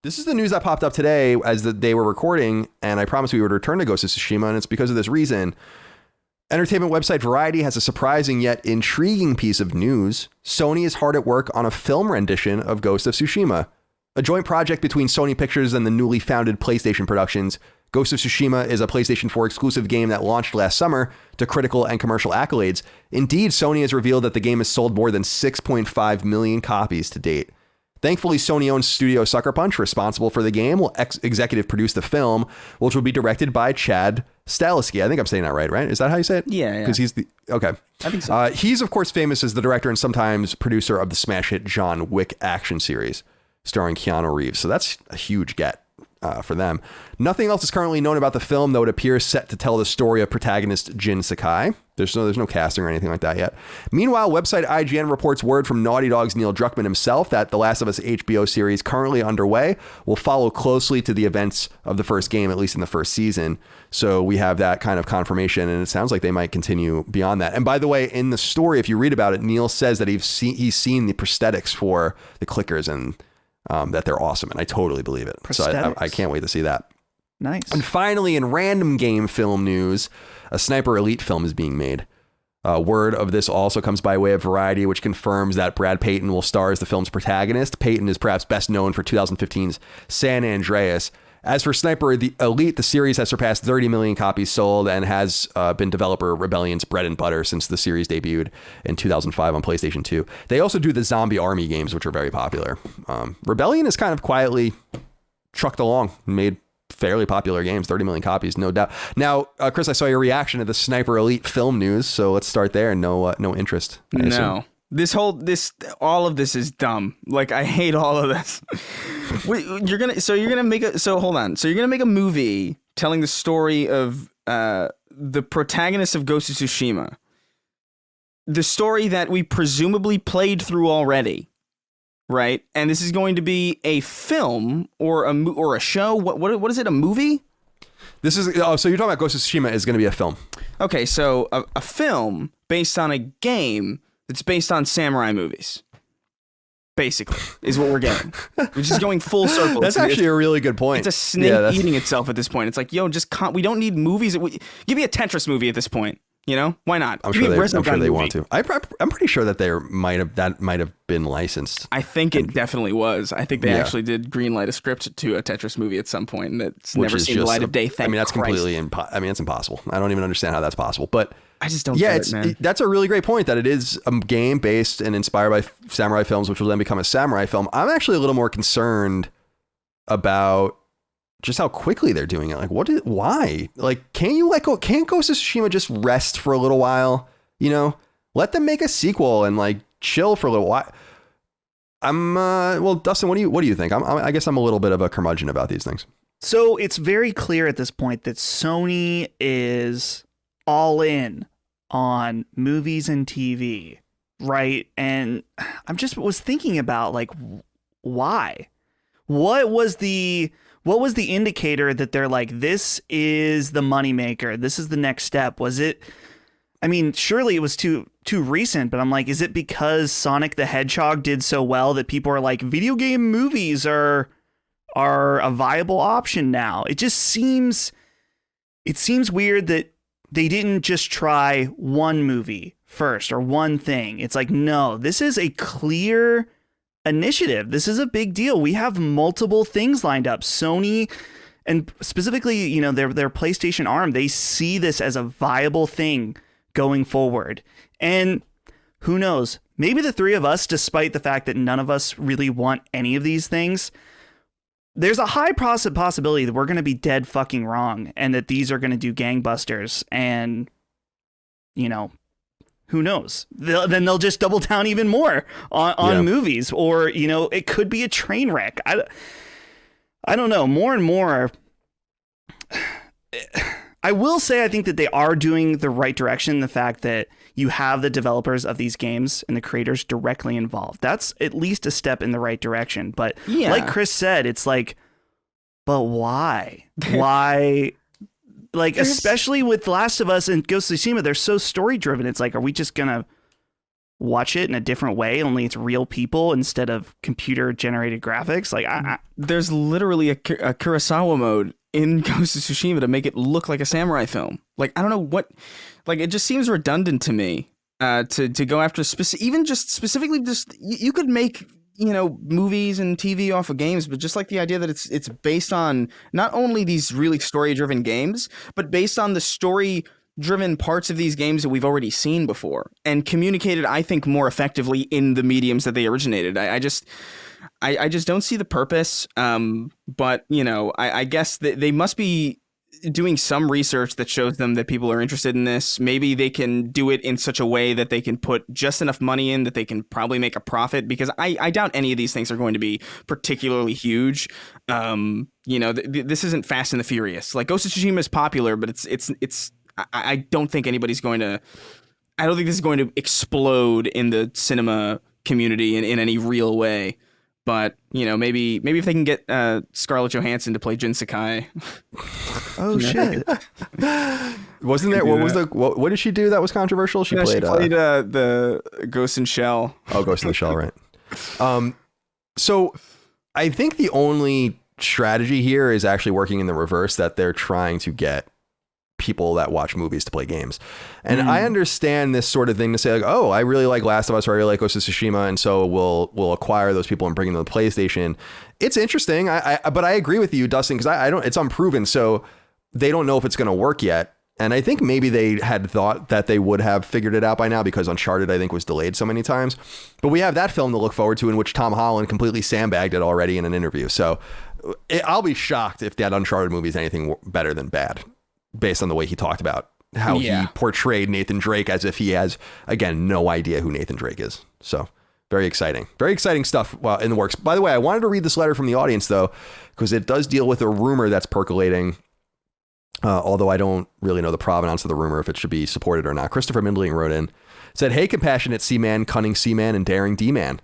This is the news that popped up today as they were recording, and I promised we would return to Ghost of Tsushima, and it's because of this reason. Entertainment website Variety has a surprising yet intriguing piece of news. Sony is hard at work on a film rendition of Ghost of Tsushima. A joint project between Sony Pictures and the newly founded PlayStation Productions, Ghost of Tsushima is a PlayStation 4 exclusive game that launched last summer to critical and commercial accolades. Indeed, Sony has revealed that the game has sold more than 6.5 million copies to date. Thankfully, Sony-owned studio Sucker Punch, responsible for the game, will executive produce the film, which will be directed by Chad Stahelski. I think I'm saying that right? Is that how you say it? Yeah. Because he's the... Okay. I think so. He's, of course, famous as the director and sometimes producer of the smash hit John Wick action series, starring Keanu Reeves. So that's a huge get for them. Nothing else is currently known about the film, though it appears set to tell the story of protagonist Jin Sakai. There's no casting or anything like that yet. Meanwhile, website IGN reports word from Naughty Dog's Neil Druckmann himself that The Last of Us HBO series currently underway will follow closely to the events of the first game, at least in the first season. So we have that kind of confirmation, and it sounds like they might continue beyond that. And by the way, in the story, if you read about it, Neil says that he's seen the prosthetics for the clickers and that they're awesome, and I totally believe it. So I can't wait to see that. Nice. And finally, in random game film news, a Sniper Elite film is being made. Word of this also comes by way of Variety, which confirms that Brad Payton will star as the film's protagonist. Payton is perhaps best known for 2015's San Andreas. As for Sniper Elite, the series has surpassed 30 million copies sold and has been developer Rebellion's bread and butter since the series debuted in 2005 on PlayStation 2. They also do the Zombie Army games, which are very popular. Rebellion is kind of quietly trucked along, made fairly popular games, 30 million copies, no doubt. Now, Chris, I saw your reaction to the Sniper Elite film news, so let's start there. No interest. No. All of this is dumb. Like, I hate all of this. You're gonna make a movie telling the story of the protagonist of Ghost of Tsushima, the story that we presumably played through already, right? And this is going to be a film or a show. What is it? A movie? This is so you're talking about Ghost of Tsushima is going to be a film. Okay, so a film based on a game that's based on samurai movies, basically, is what we're getting. We're just going full circle. That's actually a really good point. It's a snake eating itself at this point. It's like, yo, we don't need movies. Give me a Tetris movie at this point. You know, why not? I'm sure they want to. I'm pretty sure that that might have been licensed. I think it definitely was. I think they actually did greenlight a script to a Tetris movie at some point, and it's never seen the light of day. That's completely it's impossible. I don't even understand how that's possible. But I just don't get it, man. That's a really great point that it is a game based and inspired by samurai films, which will then become a samurai film. I'm actually a little more concerned about just how quickly they're doing it. Like, why? Like, can't Ghost of Tsushima just rest for a little while? You know, let them make a sequel and like chill for a little while. Well, Dustin, what do you think? I guess I'm a little bit of a curmudgeon about these things. So it's very clear at this point that Sony is all in on movies and TV, right? And I'm just was thinking about like, why? What was the indicator that they're like, this is the moneymaker, this is the next step? Was it, I mean, surely it was too recent, but I'm like, is it because Sonic the Hedgehog did so well that people are like, video game movies are a viable option now? It seems weird that they didn't just try one movie first or one thing. It's like, no, this is a clear initiative. This is a big deal. We have multiple things lined up. Sony, and specifically, you know, their PlayStation arm, they see this as a viable thing going forward. And who knows, maybe the three of us, despite the fact that none of us really want any of these things, there's a high possibility that we're going to be dead fucking wrong and that these are going to do gangbusters. And, you know, who knows? Then they'll just double down even more on movies, or, you know, it could be a train wreck. I don't know. More and more, I will say I think that they are doing the right direction. The fact that you have the developers of these games and the creators directly involved, that's at least a step in the right direction. But like Chris said, it's like, but why? Why? Like, especially with Last of Us and Ghost of Tsushima, they're so story driven. It's like, are we just gonna watch it in a different way, only it's real people instead of computer generated graphics. Like There's literally a Kurosawa mode in Ghost of Tsushima to make it look like a samurai film. Like, I don't know what, like, it just seems redundant to me to go after even just specifically just you could make, you know, movies and TV off of games, but just like the idea that it's based on not only these really story driven games, but based on the story driven parts of these games that we've already seen before and communicated, I think, more effectively in the mediums that they originated. I just don't see the purpose. But, you know, I guess they must be doing some research that shows them that people are interested in this. Maybe they can do it in such a way that they can put just enough money in that they can probably make a profit, because I doubt any of these things are going to be particularly huge. You know, this isn't Fast and the Furious. Like, Ghost of Tsushima is popular, but it's I don't think anybody's going to, I don't think this is going to explode in the cinema community in any real way. But, you know, maybe if they can get Scarlett Johansson to play Jin Sakai. Oh shit! Wasn't there? What did she do that was controversial? She played the Ghost in Shell. Oh, Ghost in the Shell, right? So I think the only strategy here is actually working in the reverse, that they're trying to get people that watch movies to play games. And I understand this sort of thing to say, like, oh, I really like Last of Us, or I really like Ghost of Tsushima, and so we'll acquire those people and bring them to the PlayStation. It's interesting. But I agree with you, Dustin, because I don't, it's unproven, so they don't know if it's going to work yet. And I think maybe they had thought that they would have figured it out by now, because Uncharted, I think, was delayed so many times. But we have that film to look forward to, in which Tom Holland completely sandbagged it already in an interview. So I'll be shocked if that Uncharted movie is anything better than bad, based on the way he talked about how he portrayed Nathan Drake, as if he has, again, no idea who Nathan Drake is. So very exciting stuff in the works. By the way, I wanted to read this letter from the audience, though, because it does deal with a rumor that's percolating. Although I don't really know the provenance of the rumor, if it should be supported or not. Christopher Mindling wrote in, said, "Hey, compassionate Seaman, cunning Seaman, and daring D-Man.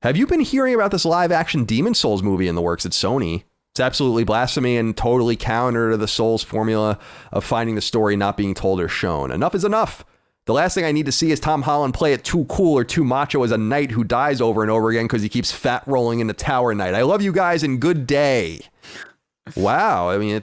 Have you been hearing about this live action Demon Souls movie in the works at Sony? It's absolutely blasphemy and totally counter to the Souls formula of finding the story not being told or shown. Enough is enough. The last thing I need to see is Tom Holland play it too cool or too macho as a knight who dies over and over again because he keeps fat rolling into Tower Knight. I love you guys and good day." Wow. I mean,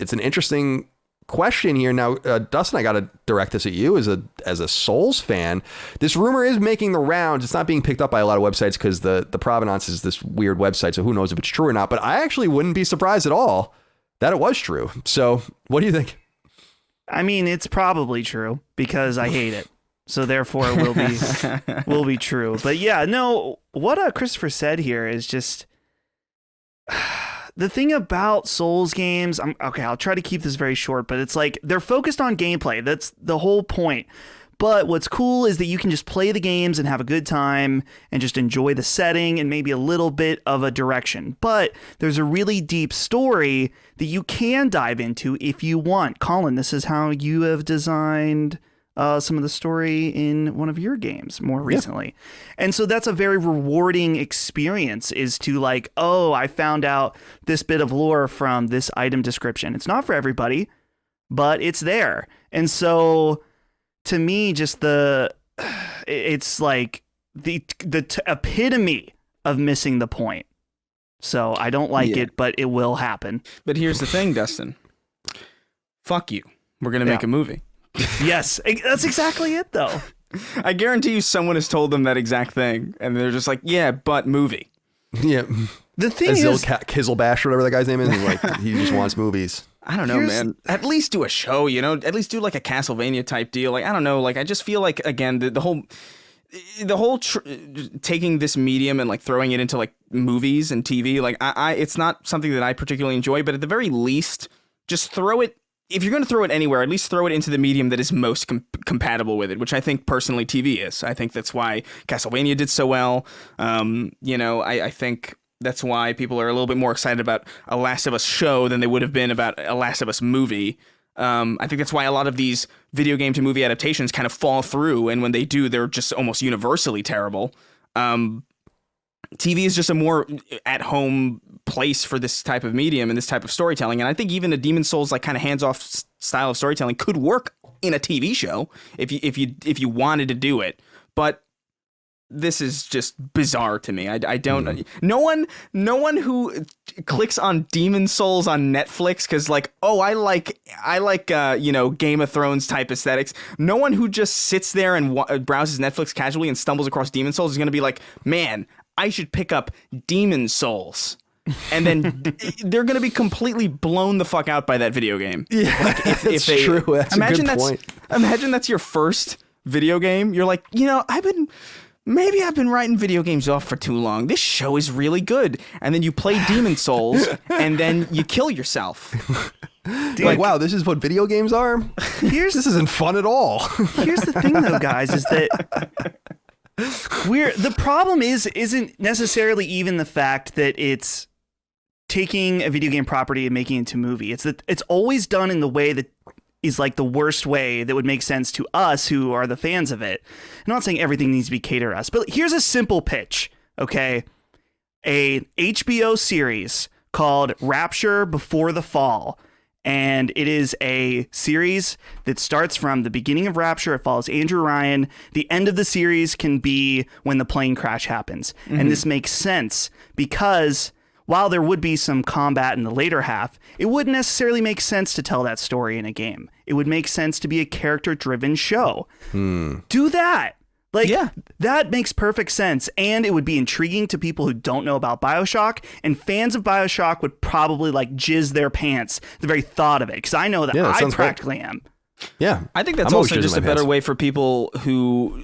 it's an interesting question here. Now, Dustin, I got to direct this at you as a Souls fan. This rumor is making the rounds. It's not being picked up by a lot of websites because the provenance is this weird website, so who knows if it's true or not. But I actually wouldn't be surprised at all that it was true. So what do you think? I mean, it's probably true because I hate it. So therefore it will be true. But yeah, no, what Christopher said here is just the thing about Souls games. I'll try to keep this very short, but it's like they're focused on gameplay. That's the whole point. But what's cool is that you can just play the games and have a good time and just enjoy the setting and maybe a little bit of a direction. But there's a really deep story that you can dive into if you want. Colin, this is how you have designed some of the story in one of your games more recently. Yeah. And so that's a very rewarding experience, is to like, oh, I found out this bit of lore from this item description. It's not for everybody, but it's there. And so to me, just it's like the epitome of missing the point. So I don't like it, but it will happen. But here's the thing, Dustin. Fuck you. We're going to make a movie. Yes, that's exactly it, though. I guarantee you someone has told them that exact thing, and they're just like, yeah, but movie. Yeah. The thing Azil is... Kizelbash, whatever that guy's name is, like, he just wants movies. I don't know, man. At least do a show, you know? At least do like a Castlevania type deal. Like, I don't know. Like, I just feel like, again, the whole taking this medium and like throwing it into like movies and TV, like it's not something that I particularly enjoy, but at the very least, just throw it. If you're going to throw it anywhere, at least throw it into the medium that is most compatible with it, which I think personally TV is. I think that's why Castlevania did so well. You know, I think that's why people are a little bit more excited about a Last of Us show than they would have been about a Last of Us movie. I think that's why a lot of these video game to movie adaptations kind of fall through, and when they do, they're just almost universally terrible. TV is just a more at-home place for this type of medium and this type of storytelling, and I think even a Demon Souls like kind of hands-off style of storytelling could work in a TV show if you wanted to do it. But this is just bizarre to me. I don't. No one who clicks on Demon Souls on Netflix because like, oh, I like Game of Thrones type aesthetics. No one who just sits there and browses Netflix casually and stumbles across Demon Souls is gonna be like, man, I should pick up Demon Souls. And then they're going to be completely blown the fuck out by that video game. Yeah, like if they, true. That's a good point. Imagine that's your first video game. You're like, I've been writing video games off for too long. This show is really good. And then you play Demon Souls and then you kill yourself. Like, wow, this is what video games are? This isn't fun at all. Here's the thing, though, guys, is that the problem isn't necessarily even the fact that it's taking a video game property and making it into a movie. It's that it's always done in the way that is like the worst way that would make sense to us who are the fans of it. I'm not saying everything needs to be catered to us, but here's a simple pitch, okay? A HBO series called Rapture Before the Fall. And it is a series that starts from the beginning of Rapture. It follows Andrew Ryan. The end of the series can be when the plane crash happens. Mm-hmm. And this makes sense because while there would be some combat in the later half, it wouldn't necessarily make sense to tell that story in a game. It would make sense to be a character-driven show. Do that. Like, that makes perfect sense. And it would be intriguing to people who don't know about BioShock. And fans of BioShock would probably, like, jizz their pants at the very thought of it. Because I know that I practically am. Yeah. I think that's also just a better way for people who,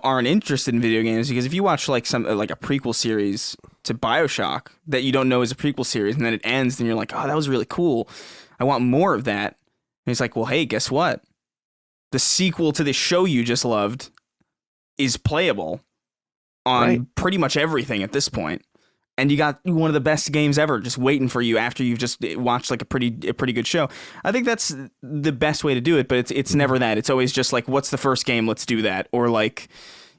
aren't interested in video games. Because if you watch, like, a prequel series to BioShock that you don't know is a prequel series, and then it ends, and you're like, oh, that was really cool. I want more of that. And it's like, well, hey, guess what? The sequel to the show you just loved is playable on pretty much everything at this point. And you got one of the best games ever just waiting for you after you've just watched like a pretty good show. I think that's the best way to do it, but it's never that. It's always just like, what's the first game? Let's do that. Or like,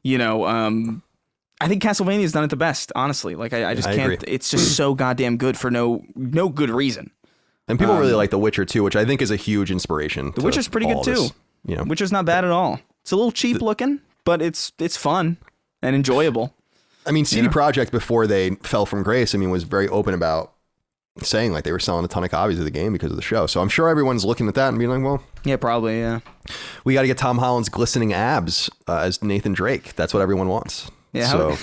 I think Castlevania's done it the best, honestly. Like I just can't. Agree. It's just so goddamn good for no good reason. And people really like The Witcher too, which I think is a huge inspiration. The Witcher's pretty good too. Witcher's not bad at all. It's a little cheap looking, but it's fun and enjoyable. I mean, CD Projekt, before they fell from grace, was very open about saying like they were selling a ton of copies of the game because of the show. So I'm sure everyone's looking at that and being like, well, yeah, probably, yeah. We got to get Tom Holland's glistening abs as Nathan Drake. That's what everyone wants. Yeah, so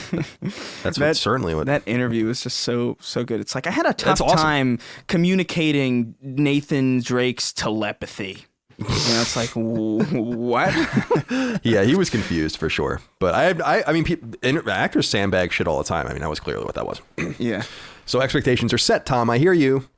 that's certainly what that interview was just so good. It's like I had a tough time communicating Nathan Drake's telepathy. It's like, what? Yeah, he was confused for sure. But I mean, actors sandbag shit all the time. I mean, that was clearly what that was. Yeah. So expectations are set, Tom. I hear you.